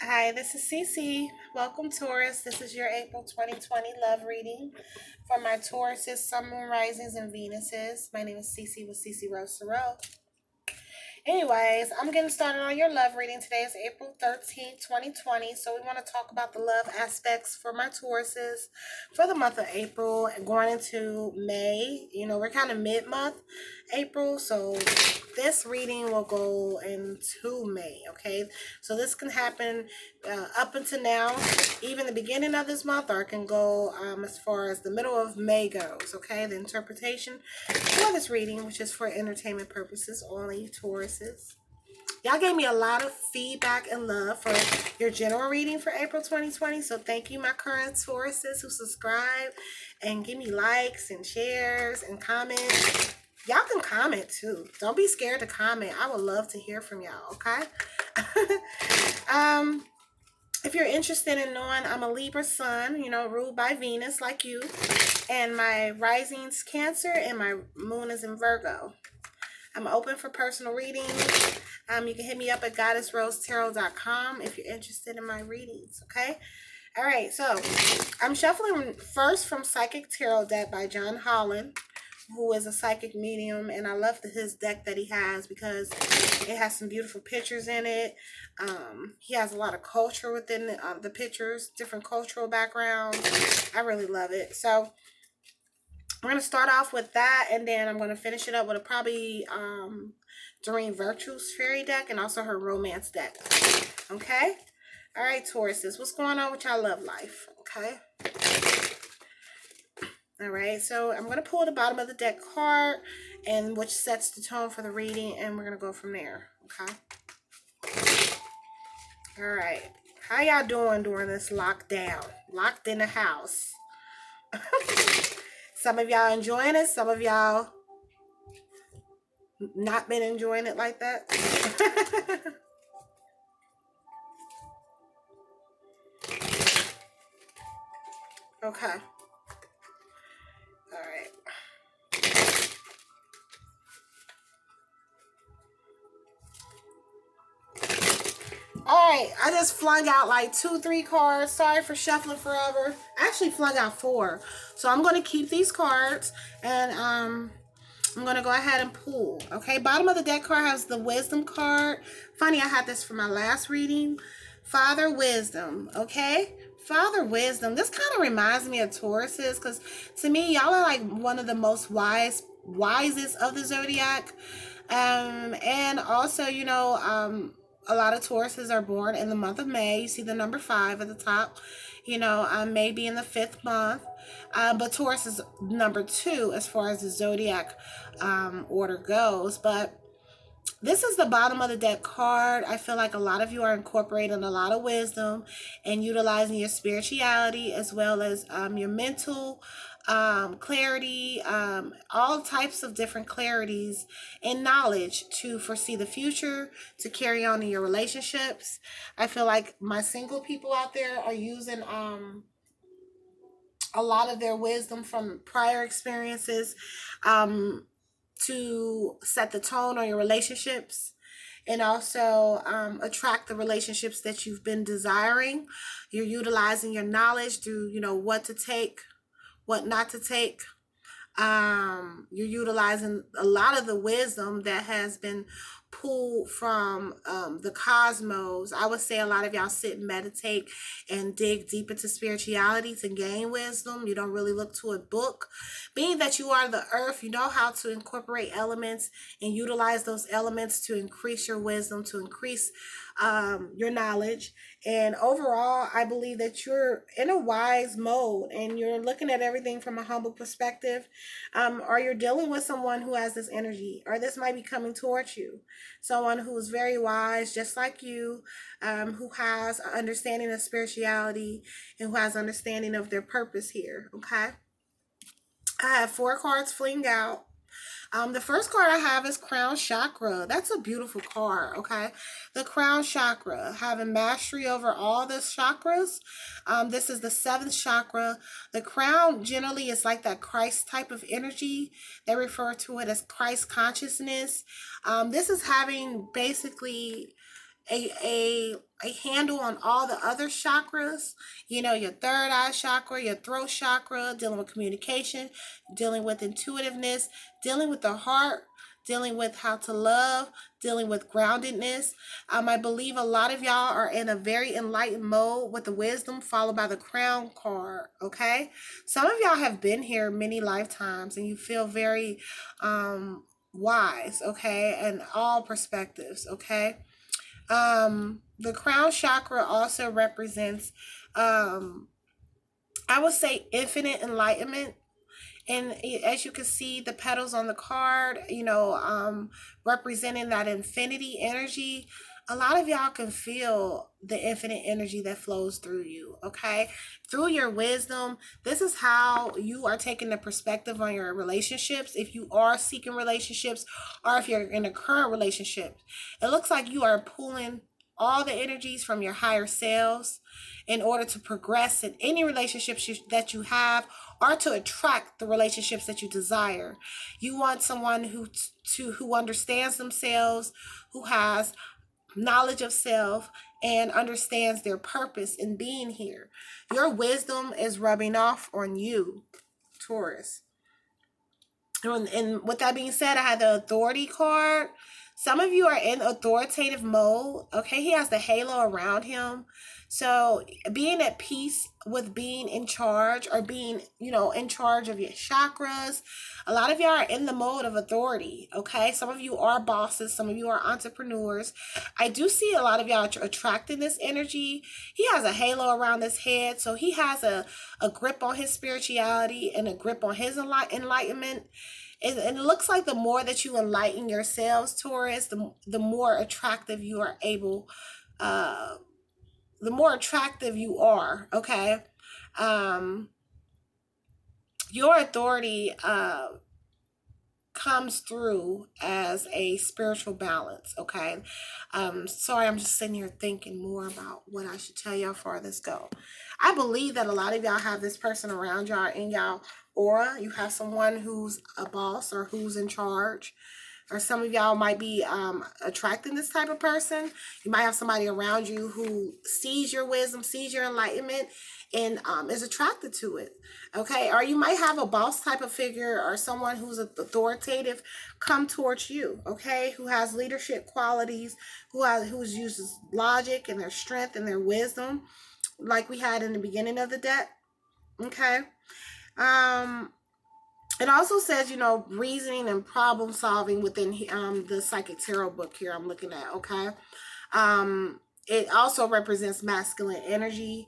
Hi, this is Cece. Welcome, Taurus. This is your April 2020 love reading for my Tauruses, Sun, Moon, Risings, and Venuses. My name is Cece with Cece Rose Sorrell. Anyways, I'm getting started on your love reading. Today is April 13th, 2020. So we want to talk about the love aspects for my Tauruses for the month of April and going into May. You know, we're kind of mid-month April, so this reading will go into May, okay? So this can happen up until now, even the beginning of this month, or it can go as far as the middle of May goes, okay? The interpretation for this reading, which is for entertainment purposes only, Tauruses. Y'all gave me a lot of feedback and love for your general reading for April 2020. So thank you, my current Tauruses who subscribe and give me likes and shares and comments. Y'all can comment too. Don't be scared to comment. I would love to hear from y'all, okay? If you're interested in knowing, I'm a Libra sun, ruled by Venus like you. And my rising's Cancer and my moon is in Virgo. I'm open for personal readings. You can hit me up at goddessrosetarot.com if you're interested in my readings, okay? All right, so I'm shuffling first from Psychic Tarot deck by John Holland, who is a psychic medium, and I love his deck that he has because it has some beautiful pictures in it. He has a lot of culture within the pictures, different cultural backgrounds. I really love it. So we're going to start off with that, and then I'm going to finish it up with a probably Doreen Virtue's fairy deck and also her romance deck. Okay? All right, Tauruses, what's going on with your love life? Okay? All right, so I'm going to pull the bottom of the deck card, and which sets the tone for the reading, and we're going to go from there. Okay? All right. How y'all doing during this lockdown? Locked in the house. Some of y'all enjoying it. Some of y'all not been enjoying it like that. Okay. All right. All right, I just flung out like 2, 3 cards. Sorry for shuffling forever. I actually flung out 4. So I'm going to keep these cards and I'm going to go ahead and pull. Okay, bottom of the deck card has the wisdom card. Funny, I had this for my last reading. Father wisdom, okay? Father wisdom. This kind of reminds me of Tauruses because to me, y'all are like one of the most wisest of the zodiac. And also, a lot of Tauruses are born in the month of May. You see the number 5 at the top. Maybe in the 5th month. But Taurus is number 2 as far as the zodiac order goes. But this is the bottom of the deck card. I feel like a lot of you are incorporating a lot of wisdom and utilizing your spirituality as well as your mental clarity, all types of different clarities and knowledge to foresee the future, to carry on in your relationships. I feel like my single people out there are using a lot of their wisdom from prior experiences to set the tone on your relationships and also attract the relationships that you've been desiring. You're utilizing your knowledge through, what to take, what not to take. You're utilizing a lot of the wisdom that has been pulled from the cosmos. I would say a lot of y'all sit and meditate and dig deep into spirituality to gain wisdom. You don't really look to a book. Being that you are the earth, you know how to incorporate elements and utilize those elements to increase your wisdom, to increase your knowledge. And overall, I believe that you're in a wise mode and you're looking at everything from a humble perspective. Or you're dealing with someone who has this energy, or this might be coming towards you. Someone who is very wise, just like you, who has an understanding of spirituality and who has understanding of their purpose here. Okay. I have 4 cards fling out. The first card I have is Crown Chakra. That's a beautiful card, okay? The Crown Chakra, having mastery over all the chakras. This is the 7th chakra. The crown generally is like that Christ type of energy. They refer to it as Christ consciousness. This is having basically a handle on all the other chakras, your third eye chakra, your throat chakra, dealing with communication, dealing with intuitiveness, dealing with the heart, dealing with how to love, dealing with groundedness. I believe a lot of y'all are in a very enlightened mode with the wisdom followed by the crown card. Okay, some of y'all have been here many lifetimes and you feel very wise, okay, and all perspectives, okay. The crown chakra also represents, I would say, infinite enlightenment. And as you can see, the petals on the card, representing that infinity energy. A lot of y'all can feel the infinite energy that flows through you, okay? Through your wisdom, this is how you are taking the perspective on your relationships. If you are seeking relationships or if you're in a current relationship, it looks like you are pulling all the energies from your higher selves in order to progress in any relationships that you have, or to attract the relationships that you desire. You want someone who understands themselves, who has knowledge of self, and understands their purpose in being here. Your wisdom is rubbing off on you, Taurus. And with that being said, I had the authority card. Some of you are in authoritative mode. Okay, he has the halo around him. So being at peace with being in charge, or being, in charge of your chakras. A lot of y'all are in the mode of authority. Okay, some of you are bosses. Some of you are entrepreneurs. I do see a lot of y'all attracting this energy. He has a halo around his head. So he has a grip on his spirituality and a grip on his enlightenment. And it looks like the more that you enlighten yourselves, Taurus, the more attractive you are able, the more attractive you are, okay? Your authority comes through as a spiritual balance, okay? Sorry, I'm just sitting here thinking more about what I should tell y'all before this go. I believe that a lot of y'all have this person around y'all in y'all aura. You have someone who's a boss or who's in charge. Or some of y'all might be attracting this type of person. You might have somebody around you who sees your wisdom, sees your enlightenment, and is attracted to it. Okay, or you might have a boss type of figure or someone who's authoritative come towards you. Okay, who has leadership qualities, who uses logic and their strength and their wisdom, like we had in the beginning of the deck. Okay. It also says, reasoning and problem solving within the Psychic Tarot book here I'm looking at, okay? It also represents masculine energy,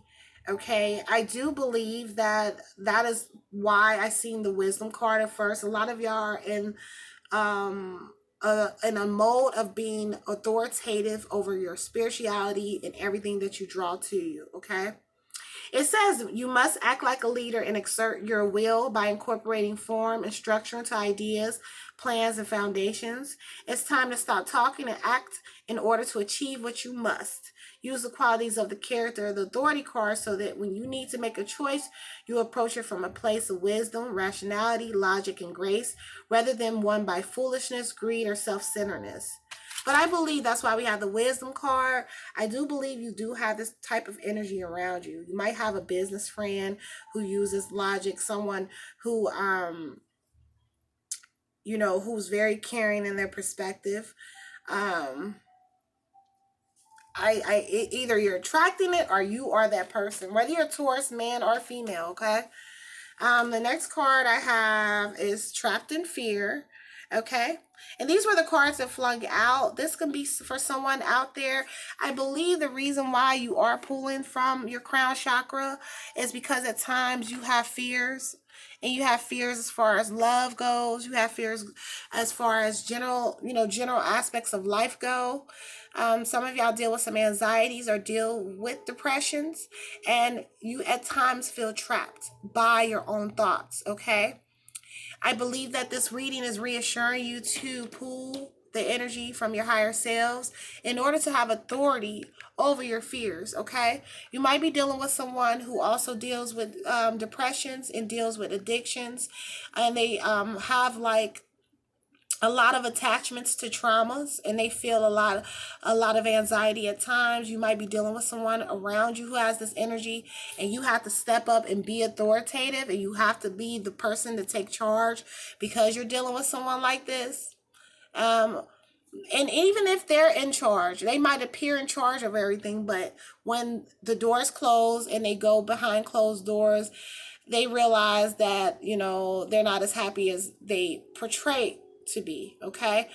okay? I do believe that is why I seen the wisdom card at first. A lot of y'all are in a mode of being authoritative over your spirituality and everything that you draw to you, okay? It says you must act like a leader and exert your will by incorporating form and structure into ideas, plans, and foundations. It's time to stop talking and act in order to achieve what you must. Use the qualities of the character of the authority card so that when you need to make a choice, you approach it from a place of wisdom, rationality, logic, and grace, rather than one by foolishness, greed, or self-centeredness. But I believe that's why we have the wisdom card. I do believe you do have this type of energy around you. You might have a business friend who uses logic, someone who, who's very caring in their perspective. Either you're attracting it or you are that person, whether you're a Taurus, man or female, okay? The next card I have is Trapped in Fear. Okay, and these were the cards that flung out. This can be for someone out there. I believe the reason why you are pulling from your crown chakra is because at times you have fears, and you have fears as far as love goes. You have fears as far as general aspects of life go. Some of y'all deal with some anxieties or deal with depressions, and you at times feel trapped by your own thoughts, okay? I believe that this reading is reassuring you to pull the energy from your higher selves in order to have authority over your fears, okay? You might be dealing with someone who also deals with depressions and deals with addictions, and they have like a lot of attachments to traumas, and they feel a lot of anxiety at times. You might be dealing with someone around you who has this energy, and you have to step up and be authoritative, and you have to be the person to take charge because you're dealing with someone like this. um and even if they're in charge, they might appear in charge of everything, but when the doors close and they go behind closed doors, they realize that, they're not as happy as they portray to be, okay?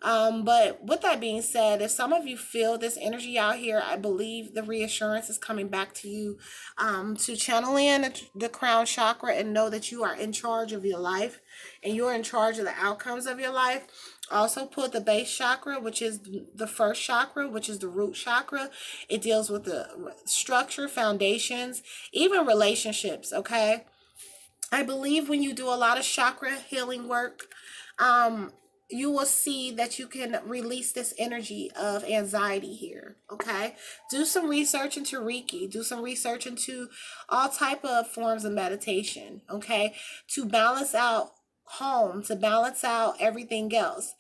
But with that being said, if some of you feel this energy out here, I believe the reassurance is coming back to you, to channel in the crown chakra and know that you are in charge of your life and you're in charge of the outcomes of your life. Also put the base chakra, which is the first chakra, which is the root chakra. It deals with the structure, foundations, even relationships, okay? I believe when you do a lot of chakra healing work, um, you will see that you can release this energy of anxiety here, okay? Do some research into Reiki. Do some research into all type of forms of meditation, okay? To balance out home, to balance out everything else.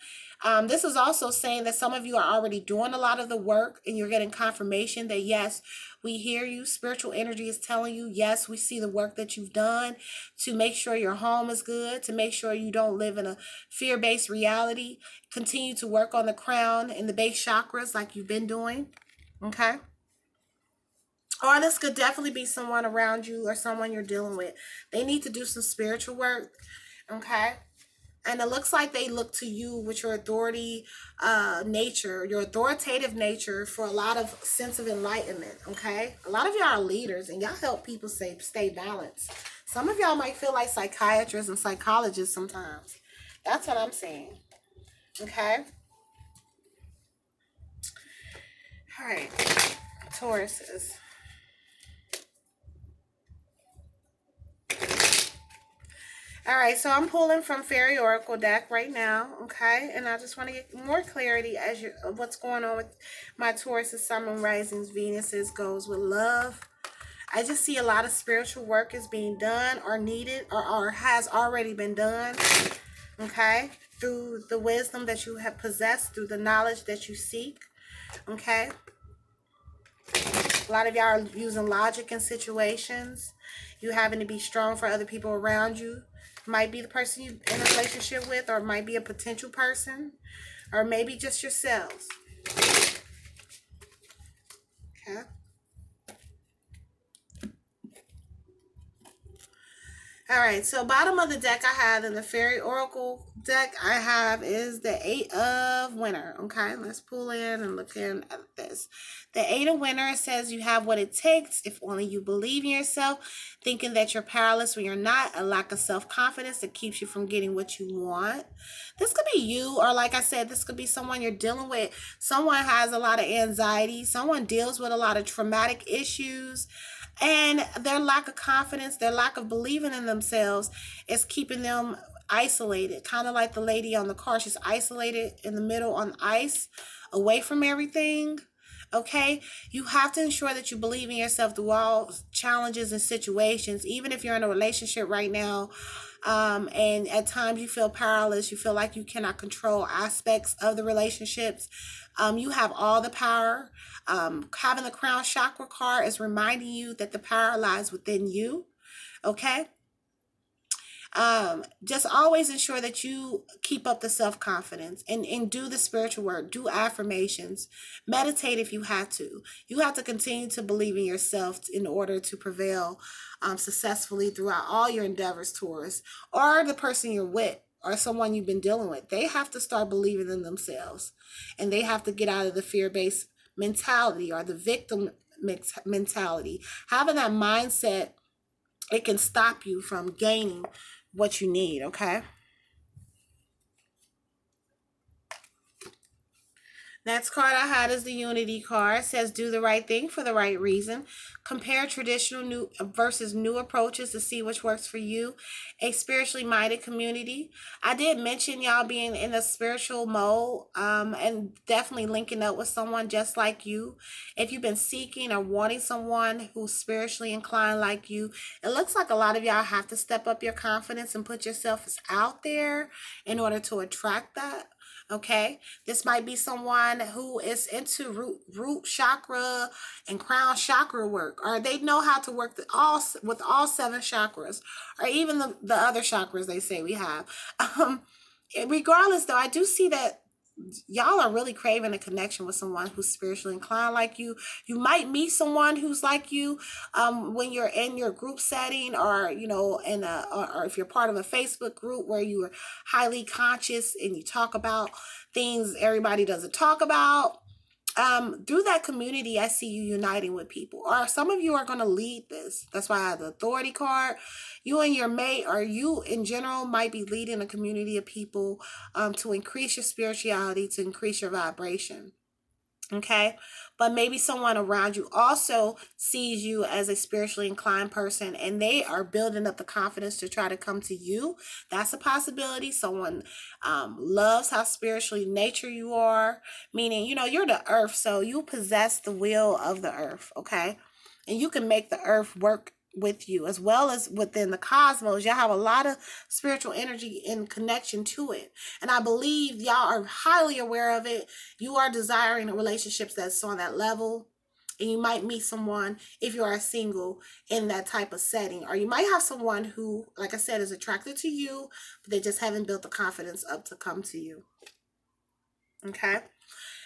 This is also saying that some of you are already doing a lot of the work and you're getting confirmation that yes, we hear you. Spiritual energy is telling you, yes, we see the work that you've done to make sure your home is good, to make sure you don't live in a fear-based reality. Continue to work on the crown and the base chakras like you've been doing, okay? Or this could definitely be someone around you or someone you're dealing with. They need to do some spiritual work, okay? And it looks like they look to you with your authority nature, your authoritative nature, for a lot of sense of enlightenment, okay? A lot of y'all are leaders and y'all help people stay balanced. Some of y'all might feel like psychiatrists and psychologists sometimes. That's what I'm saying, okay? All right, Tauruses. All right, so I'm pulling from Fairy Oracle deck right now, okay? And I just want to get more clarity as what's going on with my Taurus, Sun, Moon, Risings, Venuses, goes with love. I just see a lot of spiritual work is being done or needed or has already been done, okay? Through the wisdom that you have possessed, through the knowledge that you seek, okay? A lot of y'all are using logic in situations. You having to be strong for other people around you. Might be the person you're in a relationship with, or might be a potential person, or maybe just yourselves. Okay. All right, so bottom of the deck I have in the Fairy Oracle deck I have is the Eight of Winter. Okay, let's pull in and look in at this. The Eight of Winter says you have what it takes if only you believe in yourself, thinking that you're powerless when you're not, a lack of self-confidence that keeps you from getting what you want. This could be you, or like I said, this could be someone you're dealing with. Someone has a lot of anxiety. Someone deals with a lot of traumatic issues. And their lack of confidence, their lack of believing in themselves is keeping them isolated. Kind of like the lady on the car. She's isolated in the middle on ice, away from everything. Okay? You have to ensure that you believe in yourself through all challenges and situations. Even if you're in a relationship right now, and at times you feel powerless, you feel like you cannot control aspects of the relationships. You have all the power. Having the crown chakra card is reminding you that the power lies within you. Okay. Just always ensure that you keep up the self-confidence and do the spiritual work, do affirmations, meditate if you have to. You have to continue to believe in yourself in order to prevail successfully throughout all your endeavors, Taurus, or the person you're with or someone you've been dealing with. They have to start believing in themselves, and they have to get out of the fear-based mentality or the victim mentality. Having that mindset, it can stop you from gaining what you need, okay? Next card I had is the Unity card. It says, do the right thing for the right reason. Compare traditional new versus new approaches to see which works for you. A spiritually minded community. I did mention y'all being in a spiritual mode, and definitely linking up with someone just like you. If you've been seeking or wanting someone who's spiritually inclined like you, it looks like a lot of y'all have to step up your confidence and put yourself out there in order to attract that. Okay, this might be someone who is into root chakra and crown chakra work, or they know how to work with all seven chakras, or even the other chakras they say we have. Regardless, though, I do see that y'all are really craving a connection with someone who's spiritually inclined like you. You might meet someone who's like you when you're in your group setting, or in or if you're part of a Facebook group where you are highly conscious and you talk about things everybody doesn't talk about. Through that community, I see you uniting with people, or some of you are going to lead this. That's why I have the authority card. You and your mate, or you in general, might be leading a community of people to increase your spirituality, to increase your vibration. Okay, but maybe someone around you also sees you as a spiritually inclined person, and they are building up the confidence to try to come to you. That's a possibility. Someone loves how spiritually nature you are, meaning you're the earth, so you possess the will of the earth. Okay, and you can make the earth work with you, as well as within the cosmos. Y'all have a lot of spiritual energy in connection to it, and I believe y'all are highly aware of it. You are desiring relationships that's on that level, and you might meet someone, if you are single, in that type of setting, or you might have someone who, like I said, is attracted to you, but they just haven't built the confidence up to come to you. Okay,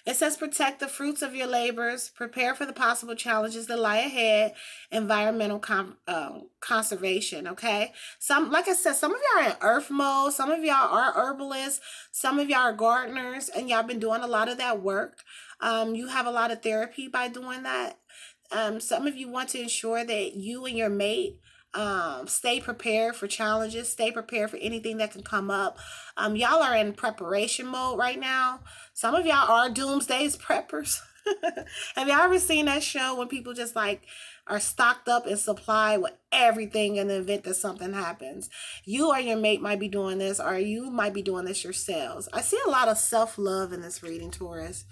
it says, protect the fruits of your labors, prepare for the possible challenges that lie ahead, environmental conservation, okay? Like I said, some of y'all are in earth mode, some of y'all are herbalists, some of y'all are gardeners, and y'all been doing a lot of that work. You have a lot of therapy by doing that. Some of you want to ensure that you and your mate stay prepared for challenges, stay prepared for anything that can come up. Y'all are in preparation mode right now. Some of y'all are doomsday preppers. Have y'all ever seen that show when people just like are stocked up and supplied with everything in the event that something happens? You or your mate might be doing this, or you might be doing this yourselves. I see a lot of self-love in this reading, Taurus.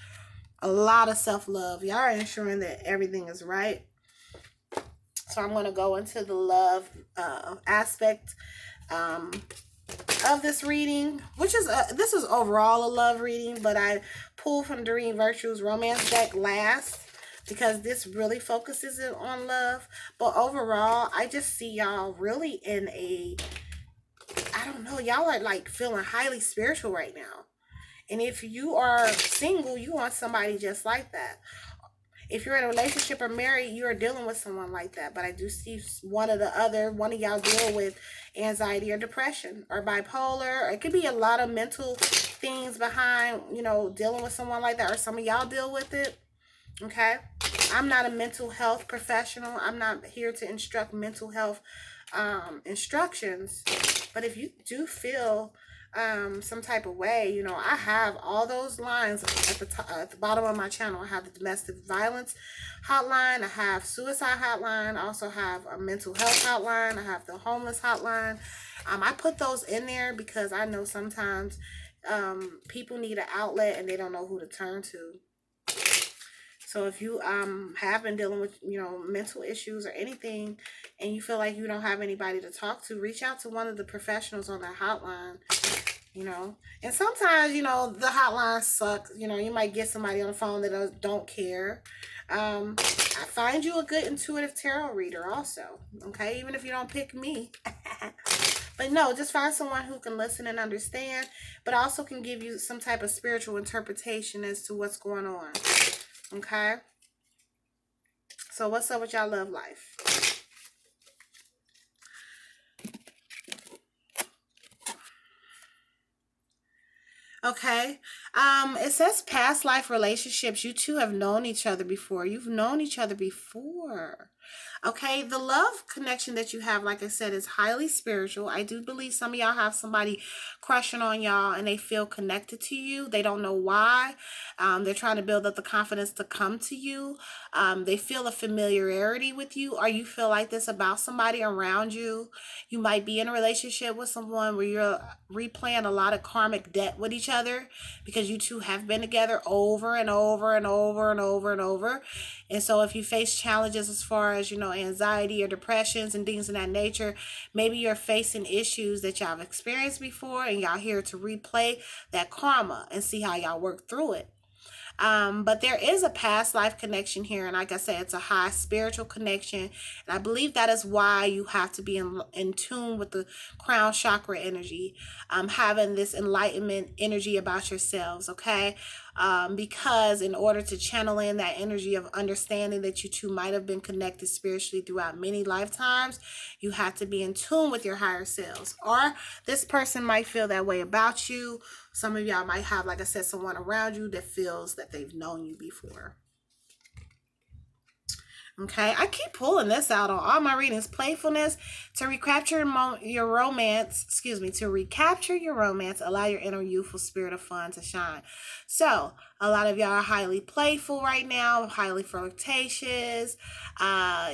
A lot of self-love. Y'all are ensuring that everything is right. So I'm going to go into the love aspect of this reading, which is this is overall a love reading, but I pulled from Doreen Virtue's romance deck last because this really focuses it on love. But overall, I just see y'all really in a, I don't know, y'all are like feeling highly spiritual right now. And if you are single, you want somebody just like that. If you're in a relationship or married, you're dealing with someone like that. But I do see one of y'all deal with anxiety or depression or bipolar. It could be a lot of mental things behind, dealing with someone like that. Or some of y'all deal with it. Okay? I'm not a mental health professional. I'm not here to instruct mental health instructions. But if you do feel some type of way, I have all those lines at the bottom of my channel. I have the domestic violence hotline, I have suicide hotline, I also have a mental health hotline, I have the homeless hotline. I put those in there because I know sometimes people need an outlet and they don't know who to turn to. So if you have been dealing with, mental issues or anything, and you feel like you don't have anybody to talk to, reach out to one of the professionals on that hotline, And sometimes, the hotline sucks. You might get somebody on the phone that don't care. I find you a good intuitive tarot reader also, okay? Even if you don't pick me. But no, just find someone who can listen and understand, but also can give you some type of spiritual interpretation as to what's going on. Okay? So what's up with y'all love life? Okay. It says past life relationships. You two have known each other before. You've known each other before. Okay, the love connection that you have, like I said, is highly spiritual. I do believe some of y'all have somebody crushing on y'all and they feel connected to you. They don't know why. They're trying to build up the confidence to come to you. They feel a familiarity with you, or you feel like this about somebody around you. You might be in a relationship with someone where you're replaying a lot of karmic debt with each other because you two have been together over and over and over and over and over. And so if you face challenges as far as, anxiety or depressions and things of that nature, maybe you're facing issues that y'all have experienced before and y'all here to replay that karma and see how y'all work through it. But there is a past life connection here, and like I said, it's a high spiritual connection, and I believe that is why you have to be in tune with the crown chakra energy, having this enlightenment energy about yourselves, okay? Because in order to channel in that energy of understanding that you two might have been connected spiritually throughout many lifetimes, you have to be in tune with your higher selves, or this person might feel that way about you. Some of y'all might have, like I said, someone around you that feels that they've known you before. Okay, I keep pulling this out on all my readings. Playfulness, to recapture your romance, to recapture your romance, allow your inner youthful spirit of fun to shine. So, a lot of y'all are highly playful right now, highly flirtatious.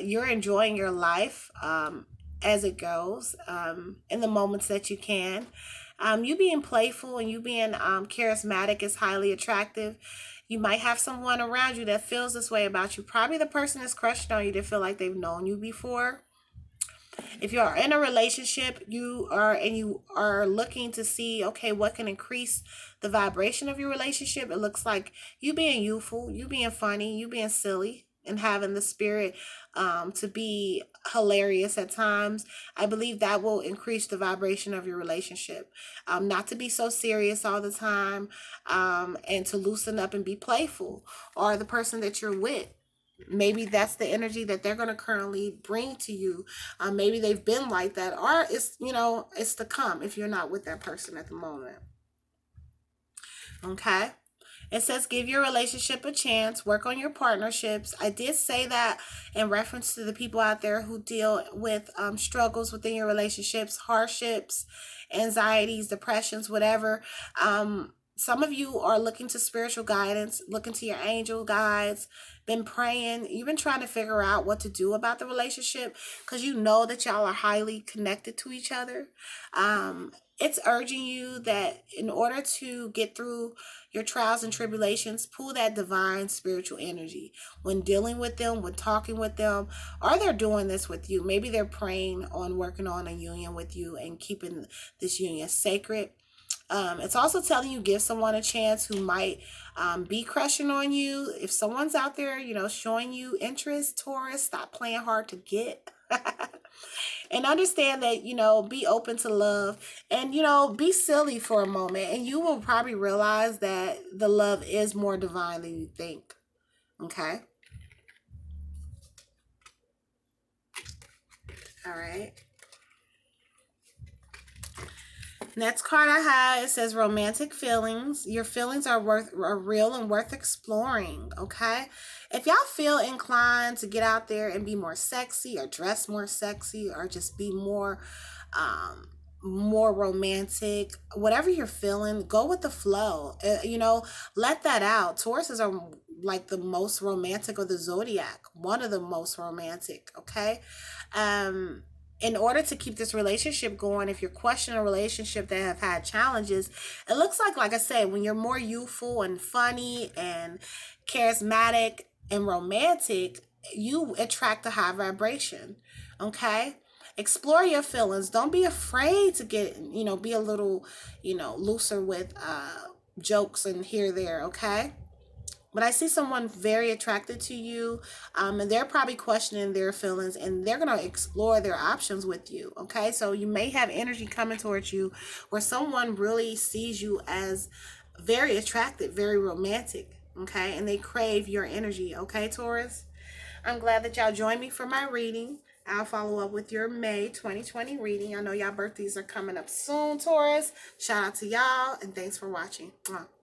You're enjoying your life as it goes, in the moments that you can. You being playful and you being charismatic is highly attractive. You might have someone around you that feels this way about you. Probably the person that's crushing on you that feel like they've known you before. If you are in a relationship, you are looking to see, okay, what can increase the vibration of your relationship. It looks like you being youthful, you being funny, you being silly, and having the spirit to be hilarious at times. I believe that will increase the vibration of your relationship. Not to be so serious all the time, and to loosen up and be playful. Or the person that you're with, maybe that's the energy that they're going to currently bring to you. Maybe they've been like that, or it's to come if you're not with that person at the moment. Okay. It says give your relationship a chance, work on your partnerships. I did say that in reference to the people out there who deal with struggles within your relationships, hardships, anxieties, depressions, whatever. Some of you are looking to spiritual guidance, looking to your angel guides, been praying. You've been trying to figure out what to do about the relationship because you know that y'all are highly connected to each other. It's urging you that in order to get through your trials and tribulations, pull that divine spiritual energy when dealing with them, when talking with them, or they're doing this with you. Maybe they're praying on working on a union with you and keeping this union sacred. It's also telling you give someone a chance who might be crushing on you. If someone's out there, showing you interest, Taurus, stop playing hard to get. And understand that, be open to love and, be silly for a moment. And you will probably realize that the love is more divine than you think. Okay? All right. Next card I have, it says romantic feelings. Your feelings are real and worth exploring, okay? If y'all feel inclined to get out there and be more sexy or dress more sexy or just be more romantic, whatever you're feeling, go with the flow. Let that out. Tauruses are like the most romantic of the zodiac, one of the most romantic, okay? In order to keep this relationship going, if you're questioning a relationship that have had challenges, it looks like I said, when you're more youthful and funny and charismatic and romantic, you attract a high vibration. Okay? Explore your feelings. Don't be afraid to be a little, looser with jokes and here, there, okay? But I see someone very attracted to you, and they're probably questioning their feelings, and they're going to explore their options with you, okay? So you may have energy coming towards you where someone really sees you as very attractive, very romantic, okay? And they crave your energy, okay, Taurus? I'm glad that y'all joined me for my reading. I'll follow up with your May 2020 reading. I know y'all birthdays are coming up soon, Taurus. Shout out to y'all, and thanks for watching. Mwah.